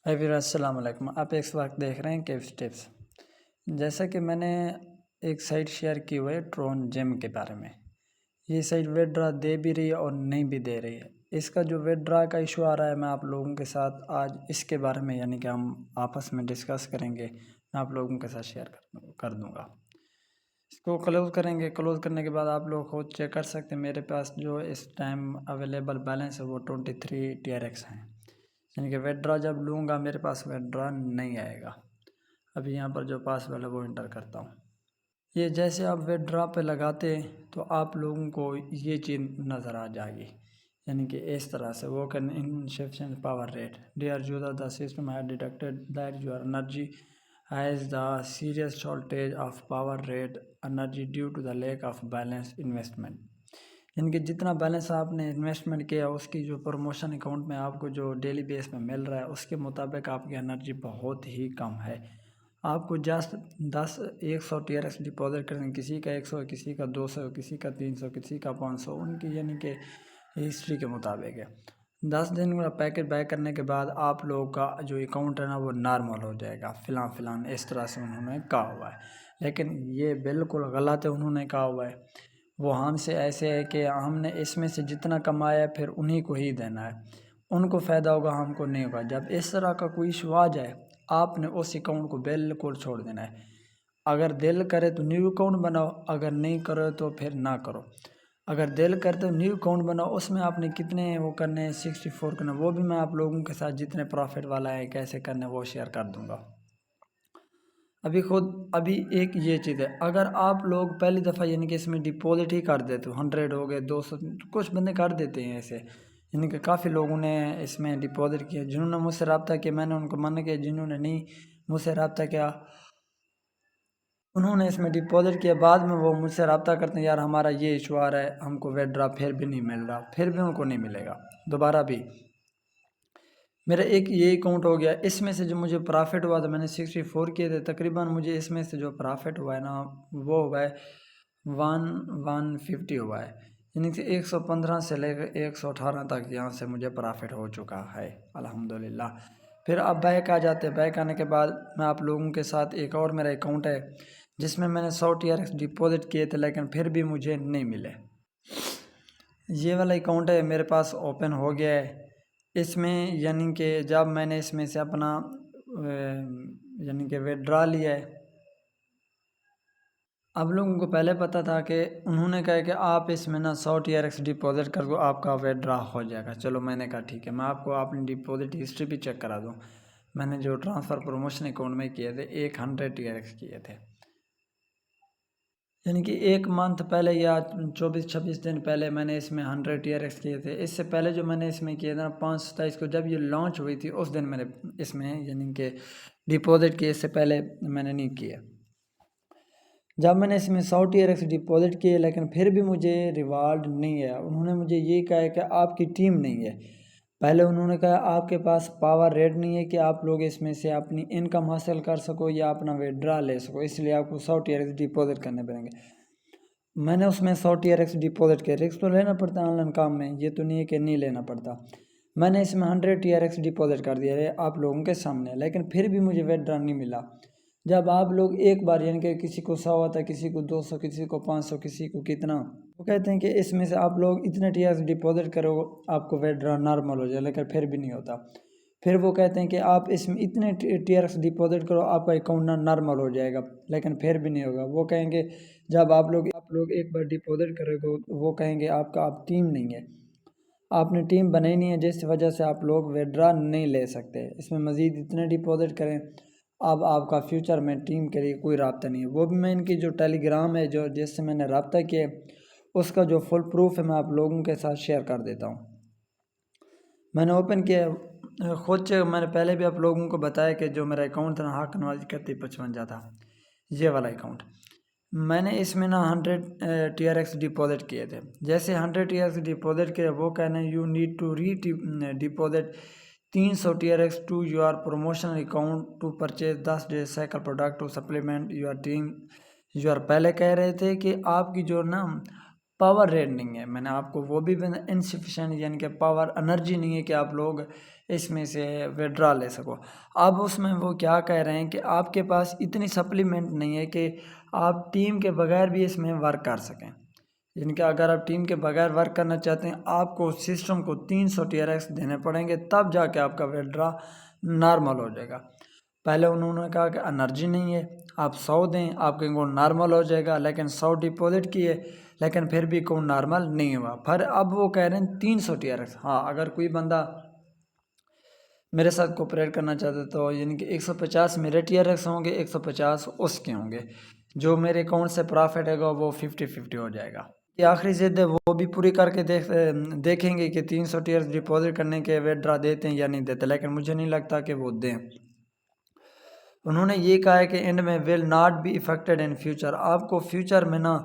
السلام علیکم۔ آپ اس وقت دیکھ رہے ہیں کیوس ٹپس۔ جیسا کہ میں نے ایک سائٹ شیئر کی ہوئی ہے ٹرون جیم کے بارے میں۔ یہ سائٹ ویڈرا دے بھی رہی ہے اور نہیں بھی دے رہی ہے۔ اس کا جو ویڈرا کا ایشو آ رہا ہے، میں آپ لوگوں کے ساتھ آج اس کے بارے میں کہ ہم آپس میں ڈسکس کریں گے، میں آپ لوگوں کے ساتھ شیئر کر دوں گا۔ اس کو کلوز کریں گے۔ کلوز کرنے کے بعد آپ لوگ خود چیک کر سکتے ہیں۔ میرے پاس جو اس ٹائم اویلیبل بیلنس ہے وہ 23 TRX ہیں، کہ ویڈرا جب لوں گا میرے پاس ویڈرا نہیں آئے گا۔ ابھی یہاں پر جو پاسورڈ ہے وہ انٹر کرتا ہوں۔ یہ جیسے آپ ویڈرا پہ لگاتے تو آپ لوگوں کو یہ چیز نظر آ جائے گی، کہ اس طرح سے وہ can insufficient power rate dear user the system has detected that your energy has the serious shortage of power rate energy due to the lack of balance investment. کہ جتنا بیلنس آپ نے انویسٹمنٹ کیا، اس کی جو پروموشن اکاؤنٹ میں آپ کو جو ڈیلی بیس میں مل رہا ہے، اس کے مطابق آپ کی انرجی بہت ہی کم ہے۔ آپ کو جسٹ 100 TRX ڈپازٹ کریں، کسی کا 100، کسی کا 200، کسی کا 300، کسی کا 500، ان کی کہ ہسٹری کے مطابق ہے۔ 10 دن کا پیکٹ بیک کرنے کے بعد آپ لوگوں کا جو اکاؤنٹ ہے نا وہ نارمل ہو جائے گا۔ فلان اس طرح سے انہوں نے کہا ہوا ہے، لیکن یہ بالکل غلط ہے۔ انہوں نے کہا ہوا ہے وہ ہم سے ایسے ہے کہ ہم نے اس میں سے جتنا کمایا ہے پھر انہی کو ہی دینا ہے، ان کو فائدہ ہوگا، ہم کو نہیں ہوگا۔ جب اس طرح کا کوئی ایشو آ جائے، آپ نے اس اکاؤنٹ کو بالکل چھوڑ دینا ہے۔ اگر دل کرے تو نیو اکاؤنٹ بناؤ، اگر نہیں کرو تو پھر نہ کرو۔ اگر دل کرے تو نیو اکاؤنٹ بناؤ، اس میں آپ نے کتنے وہ کرنے ہیں 64 کرنے، وہ بھی میں آپ لوگوں کے ساتھ جتنے پروفٹ والا ہے کیسے کرنے وہ شیئر کر دوں گا۔ ابھی ایک یہ چیز ہے، اگر آپ لوگ پہلی دفعہ کہ اس میں ڈپازٹ ہی کر دیتے ہو، 100 ہو گئے، 200، کچھ بندے کر دیتے ہیں ایسے، کہ کافی لوگوں نے اس میں ڈپازٹ کیا، جنہوں نے مجھ سے رابطہ کیا میں نے ان کو منع کیا، جنہوں نے نہیں مجھ سے رابطہ کیا انہوں نے اس میں ڈپازٹ کیا، بعد میں وہ مجھ سے رابطہ کرتے ہیں، یار ہمارا یہ ایشو آ رہا ہے، ہم کو ویڈرا پھر بھی نہیں مل رہا، پھر بھی ان کو نہیں ملے گا دوبارہ بھی۔ میرا ایک یہ اکاؤنٹ ہو گیا، اس میں سے جو مجھے پرافٹ ہوا تھا میں نے 64 کیے تھے، تقریباً مجھے اس میں سے جو پرافٹ ہوا ہے نا وہ ہوا ہے 150 ہوا ہے، کہ 115 سے لے کر 118 تک یہاں سے مجھے پرافٹ ہو چکا ہے الحمدللہ۔ پھر اب بیک آ جاتے، بیک آنے کے بعد میں آپ لوگوں کے ساتھ ایک اور میرا اکاؤنٹ ہے جس میں نے 100 TRX ڈپازٹ کیے تھے، لیکن پھر بھی مجھے نہیں ملے۔ یہ والا اکاؤنٹ ہے میرے پاس اوپن ہو گیا ہے۔ اس میں کہ جب میں نے اس میں سے اپنا کہ ویڈرا لیا ہے، اب لوگوں کو پہلے پتہ تھا کہ انہوں نے کہا کہ آپ اس میں 100 TRX ڈپازٹ کر دو، آپ کا ویڈرا ہو جائے گا۔ چلو میں نے کہا ٹھیک ہے، میں آپ کو اپنی ڈپازٹ ہسٹری بھی چیک کرا دوں۔ میں نے جو ٹرانسفر پروموشن اکاؤنٹ میں کیے تھے 100 TRX کیے تھے، کہ ایک منتھ پہلے یا 24-26 دن پہلے میں نے اس میں 100 TRX کیے تھے۔ اس سے پہلے جو میں نے اس میں کیے تھے 5/27 کو جب یہ لانچ ہوئی تھی، اس دن میں نے اس میں کہ ڈپازٹ کیے، اس سے پہلے میں نے نہیں کیا۔ جب میں نے اس میں 100 TRX ڈپازٹ کیے لیکن پھر بھی مجھے ریوارڈ نہیں ہے، انہوں نے مجھے یہ کہا کہ آپ کی ٹیم نہیں ہے۔ پہلے انہوں نے کہا آپ کے پاس پاور ریٹ نہیں ہے کہ آپ لوگ اس میں سے اپنی انکم حاصل کر سکو یا اپنا ویڈرا لے سکو، اس لیے آپ کو 100 TRX ڈپازٹ کرنے پڑیں گے۔ میں نے اس میں 100 TRX ڈپازٹ کیا، رسک تو لینا پڑتا ہے آن لائن کام میں، یہ تو نہیں ہے کہ نہیں لینا پڑتا۔ میں نے اس میں 100 TRX ڈپازٹ کر دیا ہے آپ لوگوں کے سامنے، لیکن پھر بھی مجھے ویڈرا نہیں ملا۔ جب آپ لوگ ایک بار کہ کسی کو 100 آتا ہے، کسی کو 200، کسی کو 500، کسی کو کتنا، وہ کہتے ہیں کہ اس میں سے آپ لوگ اتنے TRX ڈپازٹ کرو آپ کو ویڈرا نارمل ہو جائے، لیکن پھر بھی نہیں ہوتا۔ پھر وہ کہتے ہیں کہ آپ اس میں اتنے TRX ڈپازٹ کرو آپ کا اکاؤنٹ نارمل ہو جائے گا، لیکن پھر بھی نہیں ہوگا۔ وہ کہیں گے جب آپ لوگ ایک بار ڈپازٹ کرے گا وہ کہیں گے آپ کا اب ٹیم نہیں ہے، آپ نے ٹیم بنائی نہیں ہے، جس وجہ سے آپ لوگ ویڈرا نہیں لے سکتے، اس میں مزید اتنے ڈپازٹ کریں۔ اب آپ کا فیوچر میں ٹیم کے لیے کوئی رابطہ نہیں ہے۔ وہ بھی میں ان کی جو ٹیلی گرام ہے جس سے میں نے رابطہ کیا اس کا جو فل پروف ہے میں آپ لوگوں کے ساتھ شیئر کر دیتا ہوں۔ میں نے اوپن کیا خود سے، میں نے پہلے بھی آپ لوگوں کو بتایا کہ جو میرا اکاؤنٹ تھا حق نواز 3155 تھا، یہ والا اکاؤنٹ میں نے اس میں 100 TRX ڈپازٹ کیے تھے۔ جیسے 100 TRX ڈپازٹ کیا وہ کہنا ہے you need to deposit 300 TRX to your promotional account to purchase 10 days cycle product to supplement your team your. پہلے کہہ رہے تھے کہ آپ کی جو پاور ریٹ نہیں ہے، میں نے آپ کو وہ بھی انسفیشینٹ کہ پاور انرجی نہیں ہے کہ آپ لوگ اس میں سے وڈرا لے سکو۔ اب اس میں وہ کیا کہہ رہے ہیں کہ آپ کے پاس اتنی سپلیمنٹ نہیں ہے کہ آپ ٹیم کے بغیر بھی اس میں ورک کر سکیں، یعنی کہ اگر آپ ٹیم کے بغیر ورک کرنا چاہتے ہیں آپ کو سسٹم کو 300 TRX دینے پڑیں گے، تب جا کے آپ کا وڈرا نارمل ہو جائے گا۔ پہلے انہوں نے کہا کہ انرجی نہیں ہے، آپ 100 دیں آپ کے اکاؤنٹ نارمل ہو جائے گا، لیکن 100 ڈپوزٹ کیے لیکن پھر بھی اکاؤنٹ نارمل نہیں ہوا۔ پھر اب وہ کہہ رہے ہیں 300 TRX۔ ہاں اگر کوئی بندہ میرے ساتھ کوپریٹ کرنا چاہتے تو یعنی کہ 150 میرے TRX ہوں گے، 150 اس کے ہوں گے، جو میرے اکاؤنٹ سے پرافٹ ہے گا وہ 50-50 ہو جائے گا۔ یہ آخری ضد ہے وہ بھی پوری کر کے دیکھیں گے کہ 300 TRX ڈپوزٹ کرنے کے وڈرا دیتے ہیں یا نہیں دیتے، لیکن مجھے نہیں لگتا کہ وہ دیں۔ انہوں نے یہ کہا ہے کہ اینڈ میں will not be affected in future, آپ کو فیوچر میں نا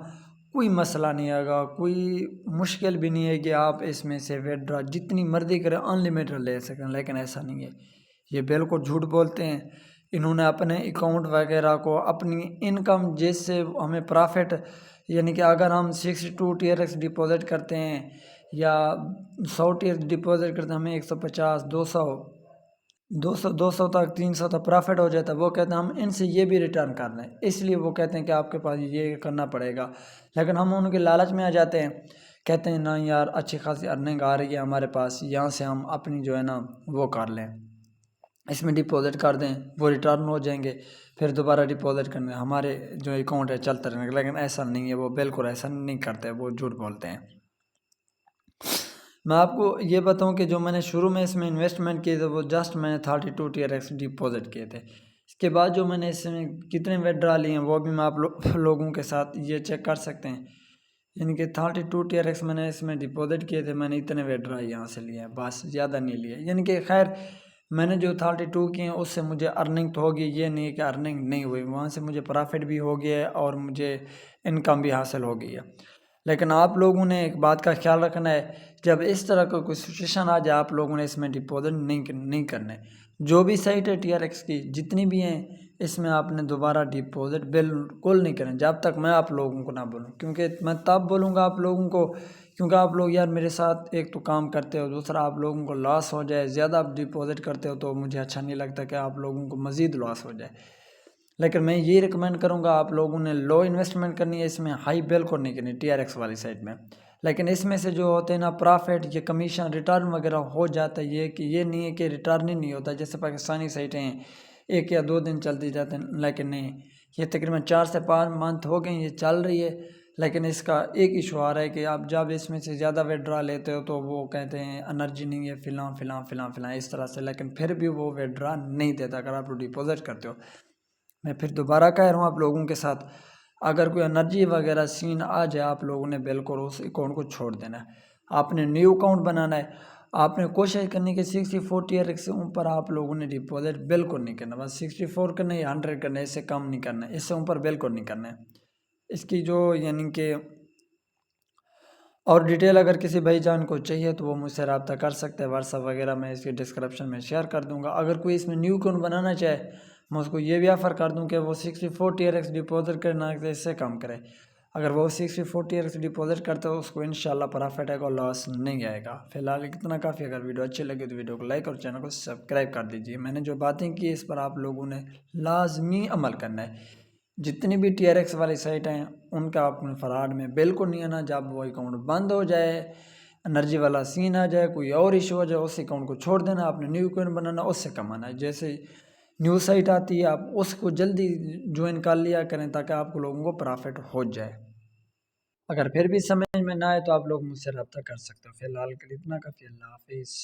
کوئی مسئلہ نہیں آئے گا، کوئی مشکل بھی نہیں ہے کہ آپ اس میں سے وڈرا جتنی مرضی کریں انلمیٹڈ لے سکیں، لیکن ایسا نہیں ہے، یہ بالکل جھوٹ بولتے ہیں۔ انہوں نے اپنے اکاؤنٹ وغیرہ کو اپنی انکم جس سے ہمیں پرافٹ، یعنی کہ اگر ہم 62 TRX ڈپوزٹ کرتے ہیں یا 100 TRX ڈپوزٹ کرتے ہیں ہمیں 150 200 تک 300 تک پرافٹ ہو جاتا ہے، وہ کہتے ہیں ہم ان سے یہ بھی ریٹرن کر لیں، اس لیے وہ کہتے ہیں کہ آپ کے پاس یہ کرنا پڑے گا، لیکن ہم ان کے لالچ میں آ جاتے ہیں، کہتے ہیں نا یار اچھی خاصی ارننگ آ رہی ہے ہمارے پاس، یہاں سے ہم اپنی جو ہے نا وہ کر لیں، اس میں ڈپوزٹ کر دیں، وہ ریٹرن ہو جائیں گے، پھر دوبارہ ڈپوزٹ کرنے ہمارے جو اکاؤنٹ ہے چلتا رہنے گا، لیکن ایسا نہیں ہے، وہ بالکل ایسا نہیں کرتے، وہ جھوٹ بولتے ہیں۔ میں آپ کو یہ بتاؤں کہ جو میں نے شروع میں اس میں انویسٹمنٹ کیے تھے وہ جسٹ میں نے 32 TRX ڈپوزٹ کیے تھے، اس کے بعد جو میں نے اس میں کتنے وڈرا لیے ہیں وہ بھی میں آپ لوگوں کے ساتھ یہ چیک کر سکتے ہیں، یعنی کہ 32 TRX میں نے اس میں ڈپوزٹ کیے تھے، میں نے اتنے وڈرا یہاں سے لیے ہیں، بس زیادہ نہیں لیے، یعنی کہ خیر میں نے جو 32 کیے ہیں اس سے مجھے ارننگ تو ہوگی، یہ نہیں ہے کہ ارننگ نہیں ہوئی، وہاں سے مجھے پرافٹ بھی ہو گیا ہے اور مجھے انکم بھی حاصل ہو گئی ہے۔ لیکن آپ لوگوں نے ایک بات کا خیال رکھنا ہے، جب اس طرح کا کوئی سچویشن آ جائے آپ لوگوں نے اس میں ڈپوزٹ نہیں کرنے، جو بھی سائٹ ہے TRX کی جتنی بھی ہیں اس میں آپ نے دوبارہ ڈپوزٹ بالکل نہیں کریں جب تک میں آپ لوگوں کو نہ بولوں، کیونکہ میں تب بولوں گا آپ لوگوں کو کیونکہ آپ لوگ یار میرے ساتھ ایک تو کام کرتے ہو، دوسرا آپ لوگوں کو لاس ہو جائے، زیادہ آپ ڈپوزٹ کرتے ہو تو مجھے اچھا نہیں لگتا کہ آپ لوگوں کو مزید لاس ہو جائے، لیکن میں یہ ریکمینڈ کروں گا آپ لوگوں نے لو انویسٹمنٹ کرنی ہے، اس میں ہائی بالکل نہیں کرنی TRX والی سائٹ میں، لیکن اس میں سے جو ہوتے ہیں نا پرافٹ یہ کمیشن ریٹرن وغیرہ ہو جاتا ہے، یہ کہ یہ نہیں ہے کہ ریٹرن ہی نہیں ہوتا، جیسے پاکستانی سائٹیں ہیں 1 یا 2 دن چلتی جاتے ہیں، لیکن نہیں، یہ تقریباً 4 سے 5 منتھ ہو گئے یہ چل رہی ہے، لیکن اس کا ایک ایشو آ رہا ہے کہ آپ جب اس میں سے زیادہ وڈرا لیتے ہو تو وہ کہتے ہیں انرجی نہیں ہے فلاں فلاں فلاں فلاں اس طرح سے، لیکن پھر بھی وہ وڈرا نہیں دیتا اگر آپ ڈپوزٹ کرتے ہو۔ میں پھر دوبارہ کہہ رہا ہوں آپ لوگوں کے ساتھ، اگر کوئی انرجی وغیرہ سین آ جائے آپ لوگوں نے بالکل اس اکاؤنٹ کو چھوڑ دینا ہے، آپ نے نیو اکاؤنٹ بنانا ہے، آپ نے کوشش کرنی کہ 64 TRX سے اوپر آپ لوگوں نے ڈپوزٹ بالکل نہیں کرنا، بس 64 کرنا ہے یا 100 کرنا ہے، اس سے کم نہیں کرنا ہے، اس سے اوپر بالکل نہیں کرنا ہے۔ اس کی جو یعنی کہ اور ڈیٹیل اگر کسی بھائی جان کو چاہیے تو وہ مجھ سے رابطہ کر سکتے ہیں، واٹس ایپ وغیرہ میں اس کی ڈسکرپشن میں شیئر کر دوں گا۔ اگر کوئی اس میں نیو اکاؤنٹ بنانا چاہے میں اس کو یہ بھی آفر کر دوں کہ وہ 64 TRX ڈپوزٹ کرنا ہے اس سے کم کرے، اگر وہ 64 TRX ڈپوزٹ کرتا ہے اس کو انشاءاللہ پرافٹ ہے گا اور لاس نہیں آئے گا۔ فی الحال اتنا کافی، اگر ویڈیو اچھی لگے تو ویڈیو کو لائک اور چینل کو سبسکرائب کر دیجیے۔ میں نے جو باتیں کی اس پر آپ لوگوں نے لازمی عمل کرنا ہے، جتنی بھی TRX والی سائٹ ہیں ان کا اپنے فراڈ میں بالکل نہیں آنا، جب وہ اکاؤنٹ بند ہو جائے، انرجی والا سین آ جائے، کوئی اور ایشو ہو جائے، اس اکاؤنٹ کو چھوڑ دینا، آپ نے نیو اکاؤنٹ بنانا، اس سے کمانا ہے، جیسے نیو سائٹ آتی ہے آپ اس کو جلدی جوائن کر لیا کریں تاکہ آپ کو لوگوں کو پرافٹ ہو جائے۔ اگر پھر بھی سمجھ میں نہ آئے تو آپ لوگ مجھ سے رابطہ کر سکتے ہو۔ فی الحال کے لیے اتنا کافی، اللہ حافظ۔